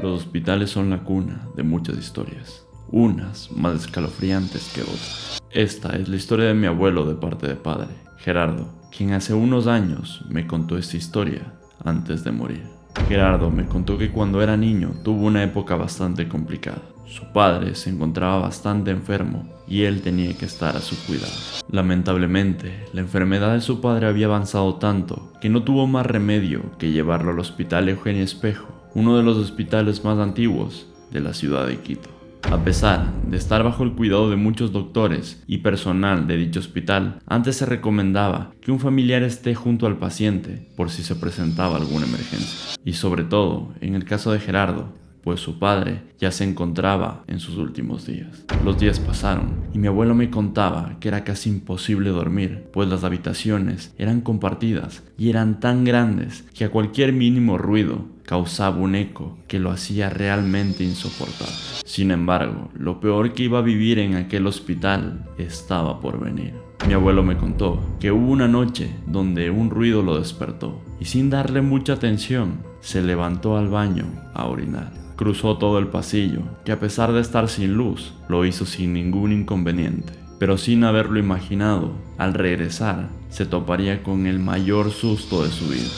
Los hospitales son la cuna de muchas historias, unas más escalofriantes que otras. Esta es la historia de mi abuelo de parte de padre, Gerardo, quien hace unos años me contó esta historia antes de morir. Gerardo me contó que cuando era niño tuvo una época bastante complicada. Su padre se encontraba bastante enfermo y él tenía que estar a su cuidado. Lamentablemente, la enfermedad de su padre había avanzado tanto que no tuvo más remedio que llevarlo al Hospital Eugenio Espejo, uno de los hospitales más antiguos de la ciudad de Quito. A pesar de estar bajo el cuidado de muchos doctores y personal de dicho hospital, antes se recomendaba que un familiar esté junto al paciente por si se presentaba alguna emergencia. Y sobre todo, en el caso de Gerardo, pues su padre ya se encontraba en sus últimos días. Los días pasaron y mi abuelo me contaba que era casi imposible dormir, pues las habitaciones eran compartidas y eran tan grandes que a cualquier mínimo ruido causaba un eco que lo hacía realmente insoportable. Sin embargo, lo peor que iba a vivir en aquel hospital estaba por venir. Mi abuelo me contó que hubo una noche donde un ruido lo despertó y sin darle mucha atención se levantó al baño a orinar. Cruzó todo el pasillo, que a pesar de estar sin luz, lo hizo sin ningún inconveniente. Pero sin haberlo imaginado, al regresar, se toparía con el mayor susto de su vida.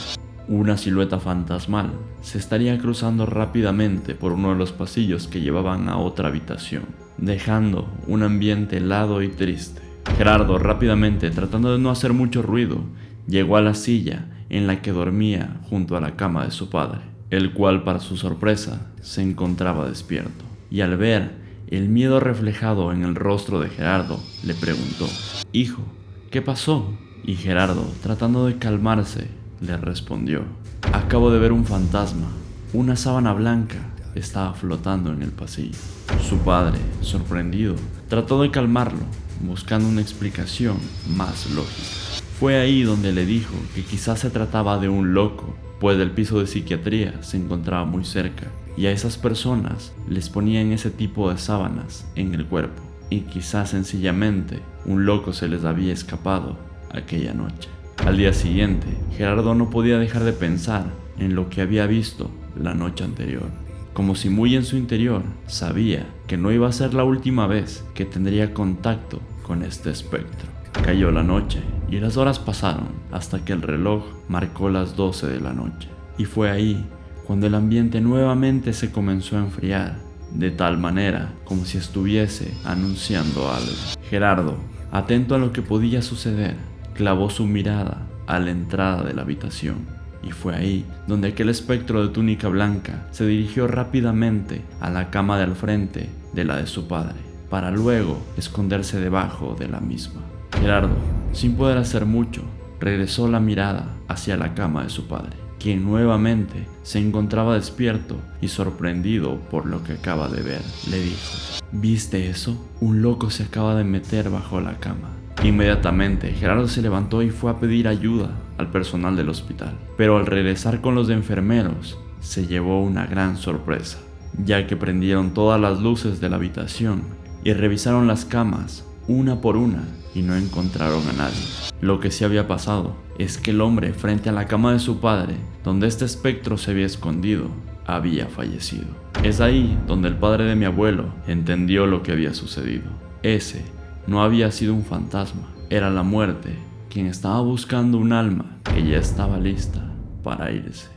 Una silueta fantasmal se estaría cruzando rápidamente por uno de los pasillos que llevaban a otra habitación, dejando un ambiente helado y triste. Gerardo, rápidamente, tratando de no hacer mucho ruido, llegó a la silla en la que dormía junto a la cama de su padre, el cual, para su sorpresa, se encontraba despierto. Y al ver el miedo reflejado en el rostro de Gerardo, le preguntó: «Hijo, ¿qué pasó?». Y Gerardo, tratando de calmarse, le respondió: «Acabo de ver un fantasma. Una sábana blanca estaba flotando en el pasillo». Su padre, sorprendido, trató de calmarlo, buscando una explicación más lógica. Fue ahí donde le dijo que quizás se trataba de un loco, pues el piso de psiquiatría se encontraba muy cerca y a esas personas les ponían ese tipo de sábanas en el cuerpo, y quizás sencillamente un loco se les había escapado aquella noche. Al día siguiente, Gerardo no podía dejar de pensar en lo que había visto la noche anterior, como si muy en su interior sabía que no iba a ser la última vez que tendría contacto con este espectro. Cayó la noche y las horas pasaron hasta que el reloj marcó las 12 de la noche. Y fue ahí cuando el ambiente nuevamente se comenzó a enfriar, de tal manera como si estuviese anunciando algo. Gerardo, atento a lo que podía suceder, clavó su mirada a la entrada de la habitación. Y fue ahí donde aquel espectro de túnica blanca se dirigió rápidamente a la cama de al frente de la de su padre, para luego esconderse debajo de la misma. Gerardo, sin poder hacer mucho, regresó la mirada hacia la cama de su padre, quien nuevamente se encontraba despierto y sorprendido por lo que acaba de ver. Le dijo: «¿Viste eso? Un loco se acaba de meter bajo la cama». Inmediatamente, Gerardo se levantó y fue a pedir ayuda al personal del hospital. Pero al regresar con los enfermeros, se llevó una gran sorpresa, ya que prendieron todas las luces de la habitación y revisaron las camas una por una y no encontraron a nadie. Lo que sí había pasado es que el hombre frente a la cama de su padre, donde este espectro se había escondido, había fallecido. Es ahí donde el padre de mi abuelo entendió lo que había sucedido. Ese no había sido un fantasma, era la muerte quien estaba buscando un alma que ya estaba lista para irse.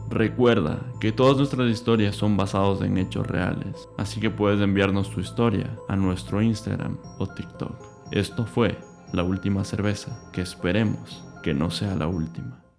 Recuerda que todas nuestras historias son basadas en hechos reales, así que puedes enviarnos tu historia a nuestro Instagram o TikTok. Esto fue La Última Cerveza, que esperemos que no sea la última.